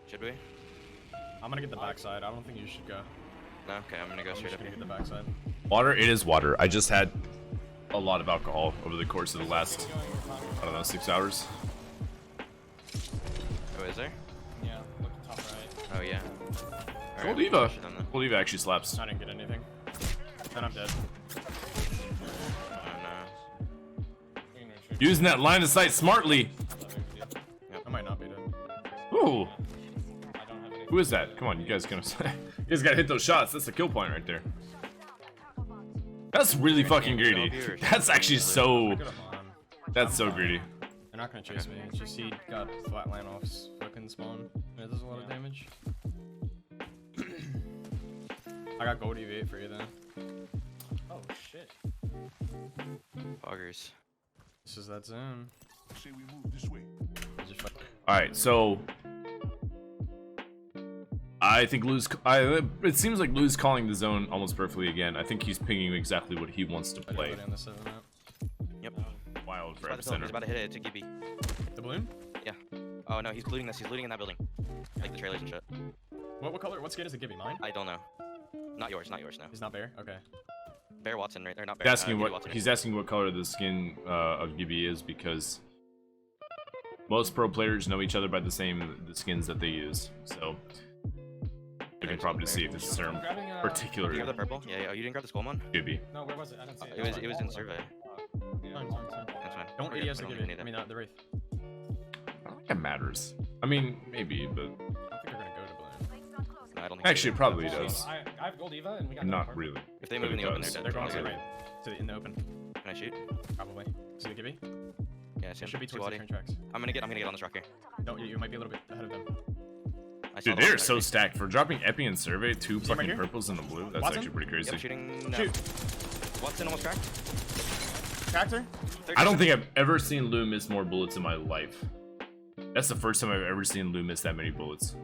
Should we? I'm gonna get the backside. I don't think you should go. No? Okay, I'm gonna go straight up Gonna here. get the backside. Water, it is water. I just had a lot of alcohol over the course of the last, I don't know, 6 hours. Oh, is there? Yeah, look at top right. Oh, yeah. Gold Eva. Gold Eva actually slaps. I didn't get anything. Then I'm dead. Oh, no. Using that line of sight smartly. I might not be dead. Ooh. I don't have anything. Who is that? Come on, you guys gonna you guys gotta hit those shots. That's the kill point right there. That's really fucking greedy. That's actually so. That's so greedy. They're not gonna chase me. It's just he got flatline off fucking spawn. And it does a lot of damage. I got gold EV8 for you then. Oh shit. Poggers. This is that zone. Say we move this way. Alright, so I think Lou's. It seems like Lou's calling the zone almost perfectly again. I think he's pinging exactly what he wants to play. On the 7 map. Yep. Wild for He's epicenter. about to hit it to Gibby. The balloon? Yeah. Oh no, he's looting this. He's looting in that building. Like the trailers and shit. What color? What skin is it? Give me mine. I don't know. Not yours. Not yours. No. He's not bear. Okay. Bear Watson, right? Or not He's Bear. asking Gibby what Watson. he's asking what color the skin of Gibby is because most pro players know each other by the skins that they use. So you can probably see if it's a certain particular You grab the purple? Yeah, yeah. Oh, you didn't grab the skull one? Gibby. No, where was it? I didn't see it. It was in survey. Fine. That's fine. Don't We're good. ADS We the don't need Gibby. it. I mean, the Wraith. I don't think it matters. I mean, maybe, but I don't think they're gonna go to balloon. No, I don't think actually, it probably does. I have gold Eva and we got Not really. If they move in the open, they're dead. They're going to They're the good. right. In the open. Can I shoot? Probably. See the Gibby? Yeah, I see It him. should be Two towards the Audi. train tracks. I'm gonna get on this rock here. No, you might be a little bit ahead of them. I saw Dude, the they're one so right stacked for dropping Epi and Survey. Two See him right fucking here? purples and a blue. That's Watson? actually pretty crazy. Yep, shooting. No. Shoot. Watson almost cracked. Cracked her? I don't think I've ever seen Lou miss more bullets in my life. That's the first time I've ever seen Lou miss that many bullets.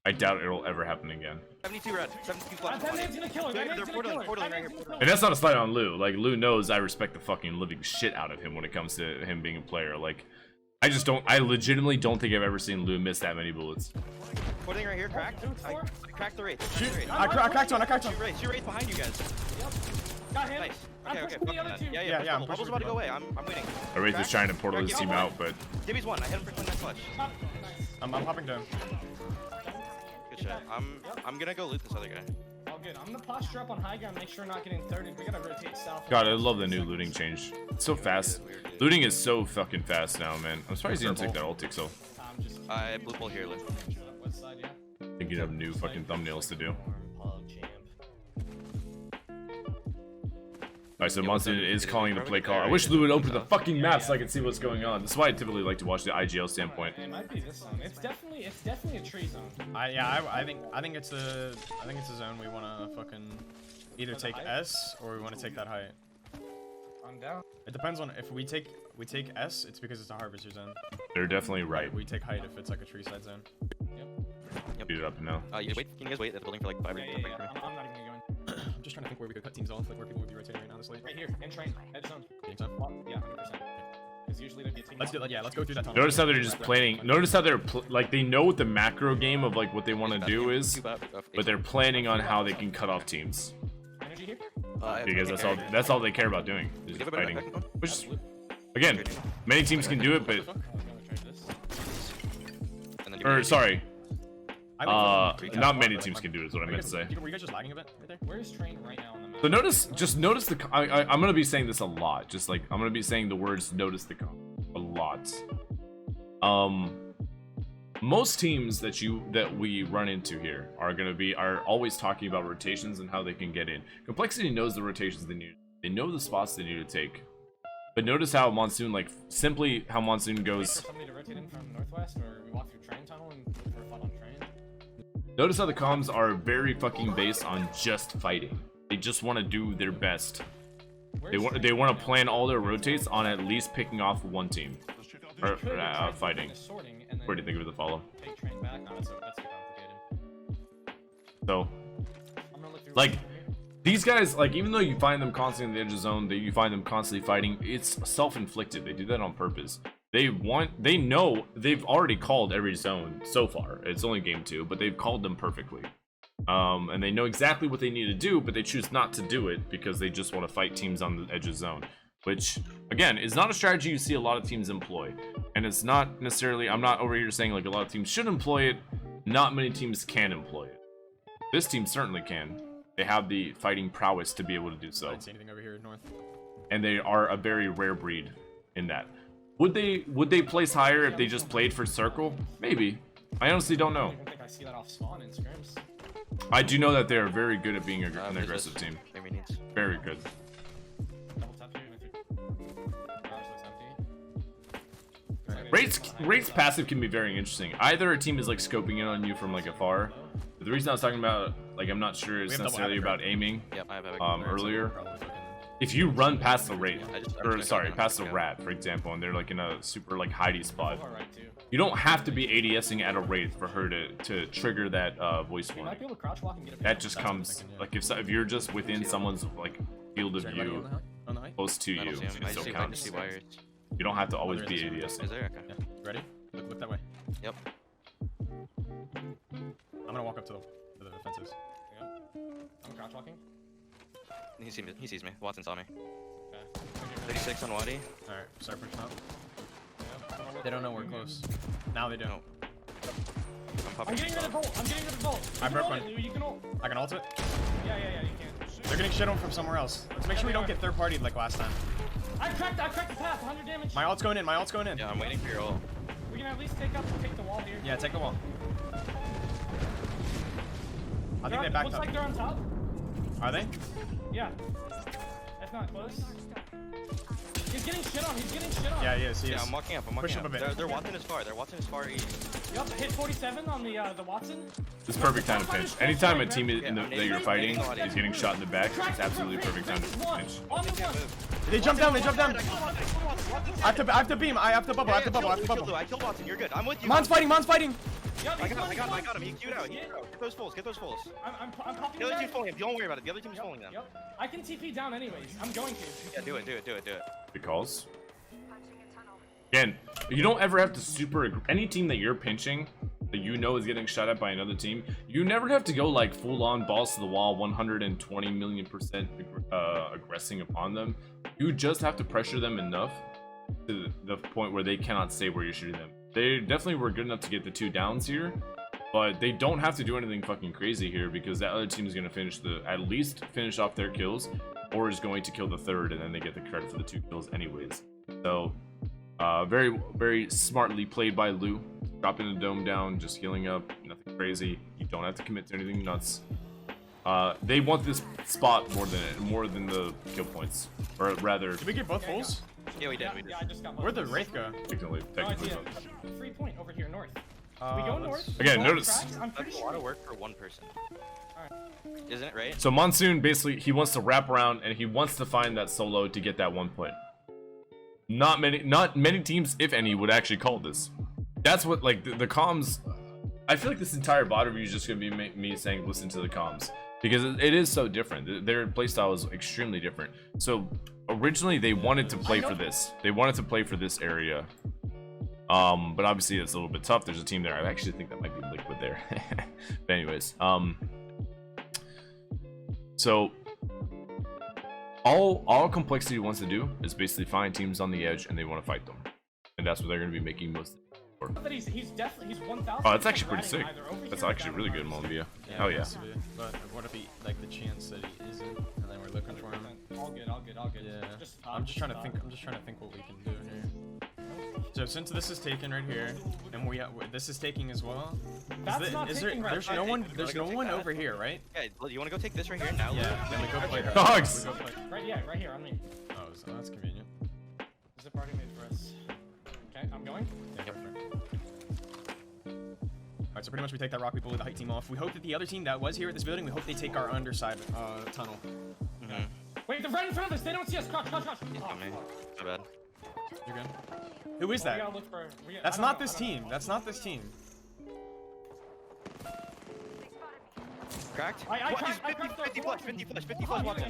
I doubt it'll ever happen again. 72 red. 72 flash. That man's gonna kill her. That They're man's gonna kill her. portaling That right man's here. gonna kill her. And that's not a slight on Lou. Like, Lou knows I respect the fucking living shit out of him when it comes to him being a player. Like, I legitimately don't think I've ever seen Lou miss that many bullets. Portaling right here, cracked. I cracked the wraith. Shoot. Cracked the wraith. I cracked one. I cracked one. Shoot wraith behind you guys. Got him. Nice. I'm Okay, okay. pushing the fuck other that. two. Yeah, Yeah, yeah. I'm Bubble's pushing about to the go away. I'm waiting. Wraith is trying to portal his team out, but Gibby's one. I hit him for 29 flash. I'm hopping down. Good shit. I'm gonna go loot this other guy. All good. I'm gonna posture up on high ground, make sure we're not getting 30. We gotta rotate south. God, I love the new looting change. It's so fast. Looting is so fucking fast now, man. I'm surprised you didn't take that ultic, so I'm just Blue bull here, Lou. west side, yeah. I think you have new fucking thumbnails to do. Alright, so Monsoon is calling the play call. I wish Lou would open the fucking map so I could see what's going on. That's why I typically like to watch the IGL standpoint. It might be this zone. It's definitely a tree zone. I think it's a zone we wanna fucking either take S or we wanna take that height. I'm down. It depends on if we take S, it's because it's a harvester zone. They're definitely right. We take height if it's like a tree side zone. Beat it up now. You wait. Can you guys wait at the building for like 5 Yeah, minutes? yeah, yeah. I'm not even gonna go in. I'm just trying to think where we could cut teams off, like where people would be rotating right now, honestly. Right here, in train, edge zone. Game time. Yeah, 100%. Because usually there'd be a team. Let's do yeah, let's go through that tunnel. Notice how they're just planning. Notice how they're like they know what the macro game of like what they want to do is, but they're planning on how they can cut off teams Energy here. because that's all they care about doing is fighting. Which is, again, many teams can do it, but I'm gonna trade this. or sorry, I think not many teams can do it. Is what I meant to say. Were you guys just lagging a bit right there? Where's train right now on the map? So notice the. I'm gonna be saying this a lot. Just like I'm gonna be saying the words "notice the" a lot. Most teams that we run into here are always talking about rotations and how they can get in. Complexity knows the rotations they need. They know the spots they need to take. But notice how Monsoon how Monsoon Wait goes. for somebody to rotate in from northwest, or we walk through train tunnel and look for a fight on train. Notice how the comms are very fucking based on just fighting. They just want to do their best. They want to plan all their rotates on at least picking off one team or fighting. Where do you think of the follow? Take train back. No, that's too complicated. So, I'm gonna look through like, these guys, like, even though you find them constantly in the edge of the zone, that you find them constantly fighting, it's self-inflicted. They do that on purpose. They know they've already called every zone so far. It's only game 2, but they've called them perfectly. And they know exactly what they need to do, but they choose not to do it because they just want to fight teams on the edge of zone. Which, again, is not a strategy you see a lot of teams employ. And it's not necessarily, I'm not over here saying like a lot of teams should employ it. Not many teams can employ it. This team certainly can. They have the fighting prowess to be able to do so. I didn't see anything over here north. And they are a very rare breed in that. Would they place higher if they just played for circle? Maybe. I honestly don't I know. don't even think I see that off spawn in scrims. I do know that they are very good at being an aggressive team. Maybe needs. Very good. Double tap here. Garage looks empty. Rates passive can be very interesting. Either a team is like scoping in on you from like afar. But the reason I was talking about, like, I'm not sure it's necessarily about aiming. Yep, I have Earlier. If you run past the rate, or sorry, past the rat, for example, and they're like in a super like hidey spot, you don't have to be ADSing at a rate for her to trigger that voice warning. That just comes like if you're just within someone's like field of view, close to you, it still counts. You don't have to always be ADSing. Is there? Okay. Yeah. Ready? Look that way. Yep. I'm gonna walk up to the fences. Yep. I'm crouch walking. He sees me. Watson saw me. Okay. 36 on Wadi. Alright, start pushing up. Yep. They don't know we're close. Now they do. No. I'm popping. I'm getting rid of bolt. I'm getting rid of bolt. I broke one. You can ult. I can ult it. Yeah, you can. They're getting shit on from somewhere else. Let's make sure we don't get third partied like last time. I cracked the path. 100 damage. My ult's going in. Yeah, I'm waiting for your ult. We can at least take the wall here. Yeah, take the wall. I think they backed looks up. like they're on top. Are they? Yeah. That's not close. He's getting shit on. Yeah, he is. Yeah, I'm walking up. Push him a bit. They're Watson is far. They're Watson is far east. Yep, hit 47 on the Watson. It's perfect time to pinch. Anytime a team that you're fighting is getting shot in the back, it's absolutely perfect time to pinch. On the one. They jump down. I have to beam. I have to bubble. I killed Watson. You're good. I'm with you. Mon's fighting. Yep, I got him. He queued out. Get those fulls. I'm popping The other back. team's falling him. Don't worry about it. The other team's falling them. Yep. I can TP down anyways. I'm going to. Yeah, do it. Good calls. Again, you don't ever have to any team that you're pinching that you know is getting shot at by another team, you never have to go like full on balls to the wall 120 million% aggressing upon them. You just have to pressure them enough to the point where they cannot stay where you're shooting them. They definitely were good enough to get the 2 downs here, but they don't have to do anything fucking crazy here because that other team is going to at least finish off their kills, or is going to kill the 3rd, and then they get the credit for the 2 kills anyways. So very, very smartly played by Lou. Dropping the dome down, just healing up, nothing crazy. You don't have to commit to anything nuts. They want this spot more than the kill points, or rather. Did we get both fulls? Yeah, we did. Yeah, I just got Where'd the Wraith go? Technically No both. idea. 3 point over here north. We go north. Again, Wall notice- cracks, I'm pretty That's a lot sure. of work for one person. Isn't it, right? So Monsoon basically he wants to wrap around and he wants to find that solo to get that 1 point. Not many teams, if any, would actually call this. That's what like the comms. I feel like this entire bot review is just gonna be me saying listen to the comms because it is so different. Their playstyle is extremely different. So originally they wanted to play for this. They wanted to play for this area. But obviously it's a little bit tough. There's a team there. I actually think that might be Liquid there. But anyways, so all Complexity wants to do is basically find teams on the edge and they want to fight them, and that's what they're going to be making most. But he's 1,000. Oh, that's actually pretty sick. That's actually really good, Molumbia. Hell yeah. But what if he, like, the chance that he isn't, and then we're looking for him? All good. Yeah. I'm just trying to think what we can do here. So since this is taken right here, and this is taking as well. There's no one over here, right? Yeah, you want to go take this right here now? Yeah. Then we go play. Dogs. Right here on me. Oh, so that's convenient. There's a party made for us. Okay, I'm going. Yep. Alright, so pretty much we take that rock, we bully the height team off. We hope that the other team that was here at this building, we hope they take our underside tunnel. Mm-hmm. Wait, they're right in front of us. They don't see us. Crouch. Oh, man. So bad. You're good. Who is We that? gotta look for. That's not this team. That's not this team. Cracked? I What? cracked. He's 50 flush. I'm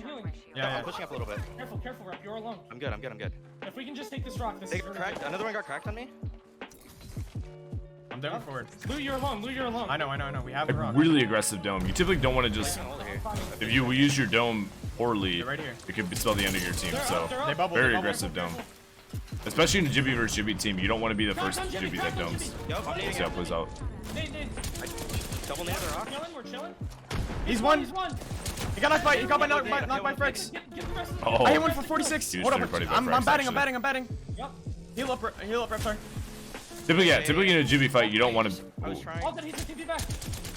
healing. Yeah. I'm pushing up a little bit. Careful, Rep. You're alone. I'm good. If If we can just take this rock, this They is really cracked. good. Another one got cracked on me. I'm down forward. Lou, you're alone. Lou, you're alone. I know. We have the rock. Really aggressive dome. You typically don't want to just. If you use your dome poorly, They're right here. it could spell the end of your team. So They bubble. very they bubble. aggressive dome. Especially in a Jibby versus Jibby team, you don't want to be the first to Jibby that domes. Yup, I'm See needing how it. it plays out. Double nade the rock. We're chilling. He's one. He's one. He got knocked by. He got Yeah, knocked yeah, by yeah, Fricks. Get the rest of the Oh, I hit one for 46. Huge Hold up. third party by I'm Fricks, batting. actually. I'm batting. Yup. Heal up, Reptar. typically in a Jibby fight, you don't want to. I was trying. Oh, then he's a TP back.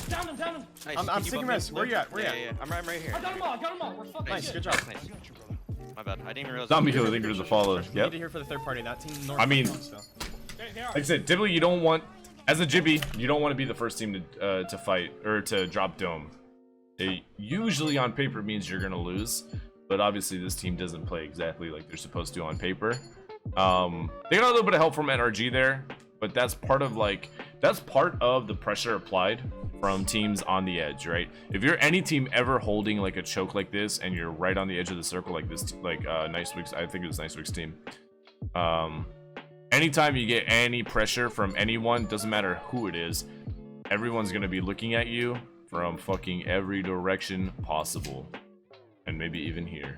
Down him. Nice. I'm Can you seeking bump me? res. Where you at? Where you Yeah, at? yeah, I'm right here. I got him all. We're fucking Nice. Good good. job. Nice. My bad. I didn't even realize. Zombie kill, I think there's a follow. We need Yep. to hear for the third party. That team north. I mean- still. They are. Like I said, typically you don't want, as a Jibby, you don't want to be the first team to fight or to drop dome. It usually on paper means you're gonna lose, but obviously this team doesn't play exactly like they're supposed to on paper. They got a little bit of help from NRG there, but that's part of the pressure applied from teams on the edge, right? If you're any team ever holding like a choke like this and you're right on the edge of the circle like this, like Nice Week's, I think it was Nice Week's team. Anytime you get any pressure from anyone, doesn't matter who it is, everyone's gonna be looking at you from fucking every direction possible, and maybe even here.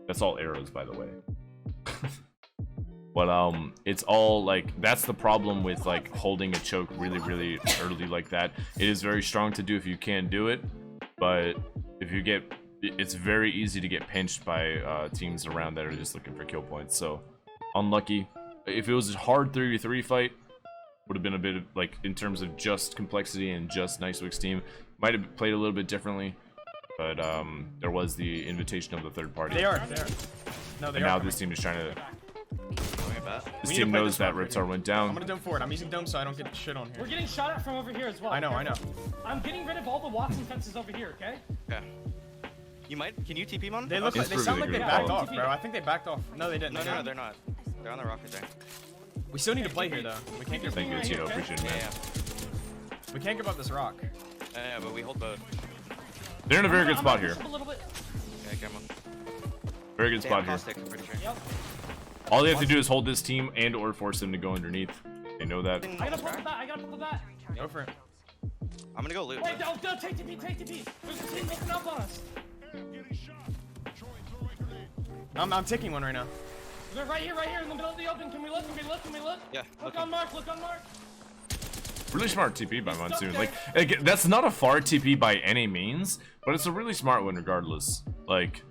That's all arrows, by the way. But it's all like, that's the problem with like holding a choke really early like that. It is very strong to do if you can do it, but if you get, it's very easy to get pinched by teams around that are just looking for kill points. So unlucky. If it was a hard 3v3 fight, would have been a bit of like, in terms of just complexity and just Nice Wick's team, might have played a little bit differently, but there was the invitation of the third party. They are. No, they And are. now this team is trying to. Going back. This We need to team play knows this that one right Riptar here. went I'm down. gonna dome forward. I'm using dome so I don't get shit on We're here. getting shot at from over here as well. I know. I'm getting rid of all the Watson fences over here, okay? Okay. You might. Can you TP one? They look like It's they sound like really they good. backed Yeah. off, bro. I think they backed off. No, they didn't. No, they're not. They're on the rocket there. We still need to play here though. We can't give. Thank you, Tito. Appreciate it, Yeah, man. yeah. We can't give up this rock. Yeah, but we hold both. They're in a very good I'm spot gonna here. push up a little bit. Okay, come on. Very good They spot have here. caustic, I'm pretty sure. Yep. All they have to do is hold this team and or force them to go underneath. They know that. I gotta pull the bat. I gotta pull the bat. Go for it. I'm gonna go loot. Wait, no, take TP. There's a team looking up on us. I'm taking one right now. They're right here in the middle of the open. Can we look? Yeah, Look okay. on Mark. Really smart TP by Monsoon. Like that's not a far TP by any means, but it's a really smart one regardless. Like,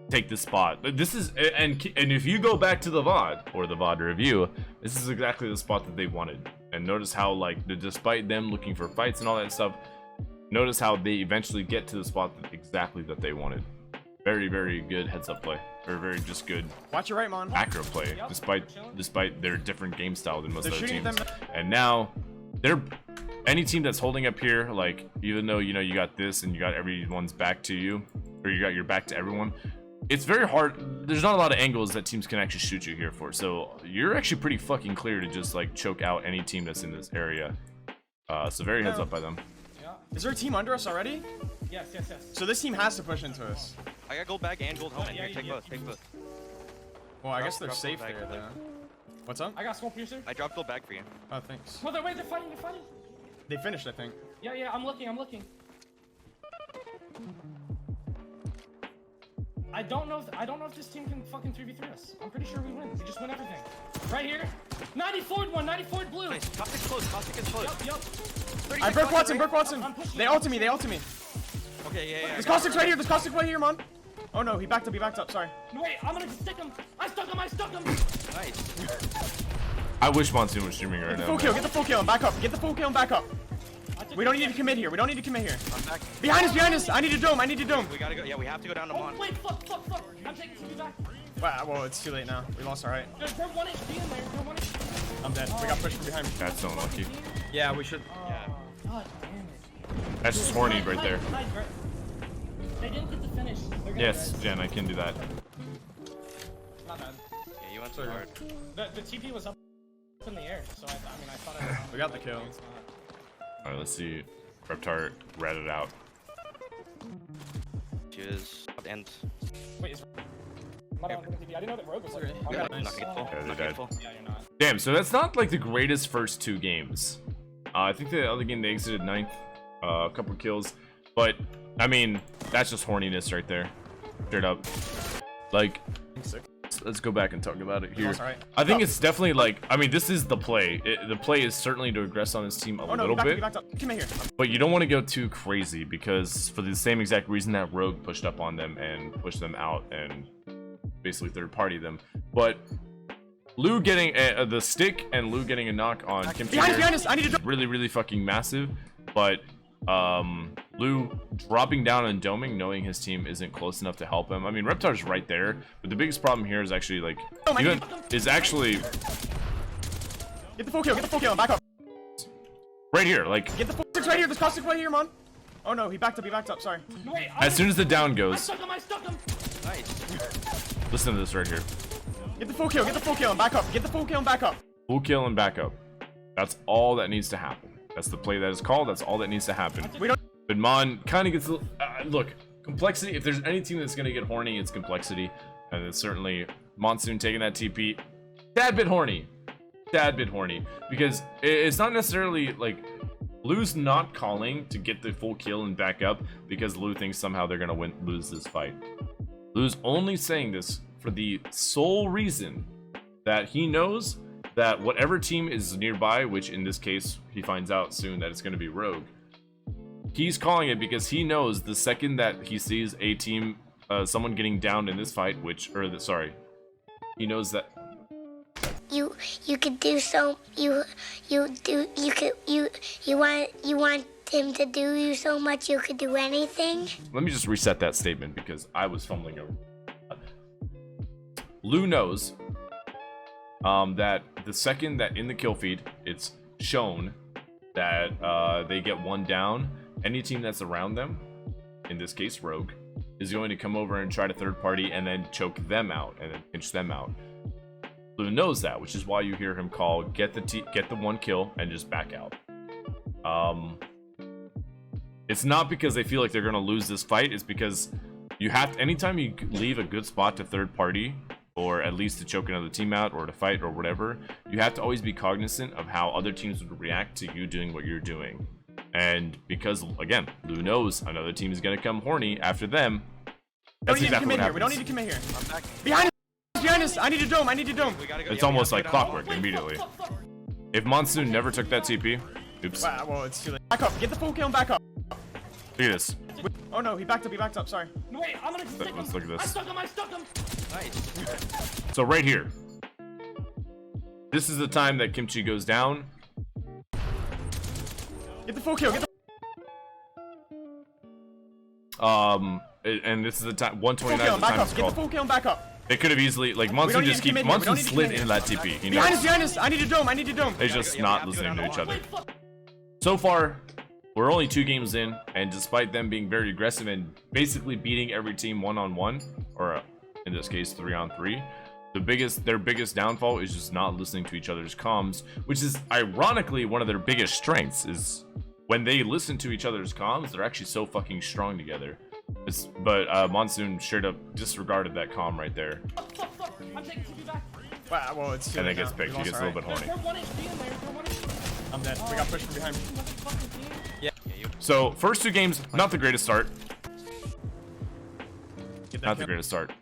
take this spot. This is, and if you go back to the VOD or the VOD review, this is exactly the spot that they wanted. And notice how, like, despite them looking for fights and all that stuff, notice how they eventually get to the spot exactly that they wanted. Very good heads up play, or very just good Watch your right, Mon. macro play, Yep. despite their different game style than most They're other shooting teams. at them. And now they're any team that's holding up here, like, even though you know you got this and you got everyone's back to you, or you got your back to everyone, it's very hard. There's not a lot of angles that teams can actually shoot you here for, so you're actually pretty fucking clear to just like choke out any team that's in this area. So very heads up by them. Yeah. Is there a team under us already? Yes. So this team has to push into us. I got gold bag and gold helmet. Yeah, Here, take yeah. both. Take both. Well, I guess they're Drop safe back there, there. though. What's up? I got smoke piercer. I dropped gold bag for you. Oh, thanks. Oh, they're fighting. They finished, I think. Yeah. I'm looking. I don't know if this team can fucking 3v3 us. I'm pretty sure we win. We just win everything. Right here. 94 one. 94 blue. Nice. Caustic's close. Caustic is close. Yup. 36 I broke Caustic, Watson. right? I'm pushing. They ulted me. Okay, yeah. There's Caustic's right here. There's Caustic right here, Mon. Oh no, he backed up. Sorry. Wait, I'm gonna stick him. I stuck him. Nice. I wish Monsoon was streaming right now. Full kill. man. Get the full kill and back up. I took We don't him. need to commit here. I'm back. Behind us. I need a dome. We gotta go. Yeah, we have to go down to Oh, Mon. wait, fuck. I'm taking TP back. Wow, well, it's too late now. We lost our right. There's 1 HP in there. They're 1 HP. I'm dead. We got pushed from behind. That's so unlucky. Yeah, we should. Yeah. God damn it. That's just horny right there. They didn't get the finish. They're gonna Yes, res. Jen, I can do that. Not bad. Yeah, you went too Sorry. hard. The TP was up in the air, so I thought I We got the kill. It's not. Alright, let's see. Reptar ratted out. Cheers. And Wait, is I'm not on TV. I didn't know that Rogue was here. Not gonna get full. Yeah, they Not died. get full. Yeah, you're not. Damn, so that's not like the greatest first 2 games. I think the other game they exited 9th, a couple kills, but I mean that's just horniness right there, straight up. Like, let's go back and talk about it here. I think it's definitely like, I mean, this is the play. The play is certainly to aggress on this team a little bit, Come here. but you don't want to go too crazy because for the same exact reason that Rogue pushed up on them and pushed them out and basically third party them. But Lou getting the stick and Lou getting a knock on Kimchi is really, really fucking massive. But Lou dropping down and doming, knowing his team isn't close enough to help him. I mean, Reptar's right there, but the biggest problem here is actually like get the full kill, back up. Right here, like Get the full six right here. There's caustic right here, man. Oh no, he backed up. Sorry. Wait, as soon as the down I goes, stuck him. Nice. listen to this right here. Get the full kill, and back up. Get the full kill and back up. Full kill and back up. That's all that needs to happen. That's the play that is called. That's all that needs to happen. We don't. But Mon kind of gets a look, complexity. If there's any team that's gonna get horny, it's complexity, and it's certainly Monsoon taking that TP. Tad bit horny, because it's not necessarily like Lou's not calling to get the full kill and back up because Lou thinks somehow they're gonna lose this fight. Lou's only saying this for the sole reason that he knows that whatever team is nearby, which in this case he finds out soon that it's going to be Rogue, he's calling it because he knows the second that he sees a team, someone getting down in this fight, he knows that you could do so you want him to do you so much you could do anything. Let me just reset that statement because I was fumbling over. Lou knows that the second that in the kill feed it's shown that they get one down, any team that's around them, in this case Rogue, is going to come over and try to third party and then choke them out and then pinch them out. Lou knows that, which is why you hear him call get the one kill and just back out. It's not because they feel like they're going to lose this fight. It's because you have to, anytime you leave a good spot to third party, or at least to choke another team out, or to fight, or whatever, you have to always be cognizant of how other teams would react to you doing what you're doing. And because, again, Lou knows another team is going to come horny after them, that's exactly what happens. We don't need to come in here. I'm back. Behind us! I need a dome. We gotta go. It's almost like clockwork immediately. If Monsoon never took that TP, oops. Wow, well, it's too late. Back up. Get the full kill and back up. Look at this. Oh no, he backed up. Sorry. No, wait, I'm gonna stick him. Let's look at this. I stuck him. Nice. So right here, this is the time that Kimchi goes down. Get the full kill. And this is the time. 129 is the time it's Get the called. full kill and back up. They could have easily, like, Monsoon just keep Monsoon slid into that TP. He Behind knows. us! I need a dome. They're just not listening to each other. So far, we're only 2 games in, and despite them being very aggressive and basically beating every team 1-on-1, or in this case 3-on-3, their biggest downfall is just not listening to each other's comms, which is ironically one of their biggest strengths. Is when they listen to each other's comms, they're actually so fucking strong together. But Monsoon straight up disregarded that comm right there. Fuck. I'm taking TP back. Wow, well, it's too And late then gets now. picked. He gets a little bit horny. They're 1 HP in there. They're 1 HP. I'm dead. We got pushed from behind. So first 2 games, not the greatest start. Not the greatest start.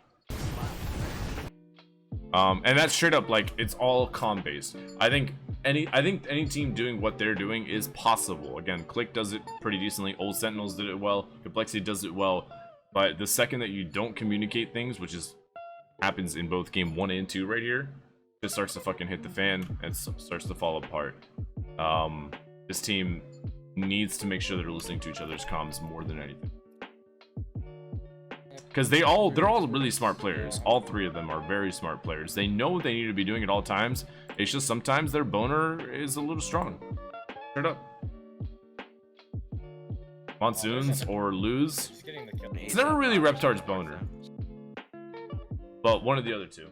And that's straight up like it's all comm based. I think any team doing what they're doing is possible. Again, Click does it pretty decently. Old Sentinels did it well. Complexity does it well. But the second that you don't communicate things, which happens in both game 1 and 2 right here, it starts to fucking hit the fan and starts to fall apart. This team needs to make sure they're listening to each other's comms more than anything. Because they're all really smart players. All 3 of them are very smart players. They know what they need to be doing at all times. It's just sometimes their boner is a little strong. Straight up. Monsoons or lose. It's never really Reptar's boner. But one of the other 2.